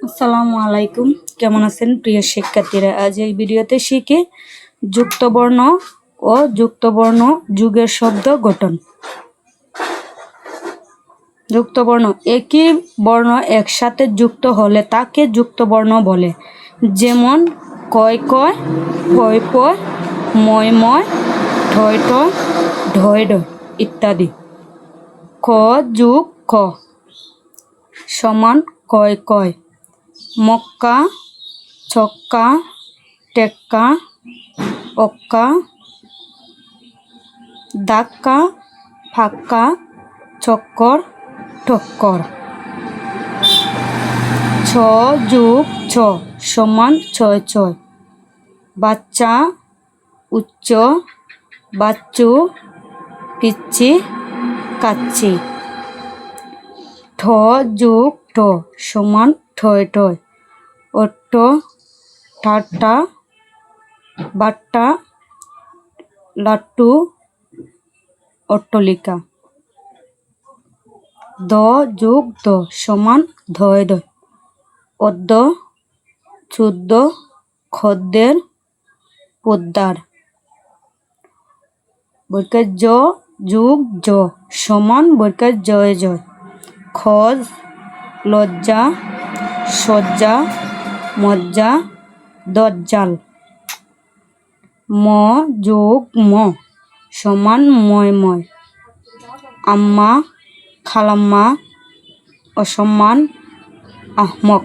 আসসালামু আলাইকুম, কেমন আছেন প্রিয় শিক্ষার্থীরা? আজ এই ভিডিওতে শিখি যুক্তবর্ণ ও যুক্তবর্ণ যুগের শব্দ গঠন। যুক্তবর্ণ একই বর্ণ একসাথে যুক্ত হলে তাকে যুক্তবর্ণ বলে। যেমন কয় কয়, পয় পয়, ময় ময়, ঠয় ঠয়, ঢয় ঢয় ইত্যাদি। ক যুগ খ সমান কয় কয়। মক্কা, ছক্কা, টেক্কা, অক্কা, ধাক্কা, ফাক্কা, চক্কর, ঠক্কর। ছ যুগ ছ সমান ছয় ছয়। বাচ্চা, উচ্চ, বাচ্চু, পিচ্ছি, কাচ্চি। ঠ যুগ ঠ সমান ঠয় ঠয়। অট্ট, ঠাট্টা, বাট্টা, লাট্টু, অট্টলিকা। দ যুগ দ সমান ধয় ধয়। অদ্য, চুদ্দ, খদ্দের, পোদ্দার। বর্গের জ যুগ জ সমান বর্গের জয় জয়। খজ, লজ্জা, সজ্জা, মজ্জা, দজ্জাল। ম যুগ ম সমান ময় ময়। আম্মা, খালাম্মা, অসম্মান, আহমক।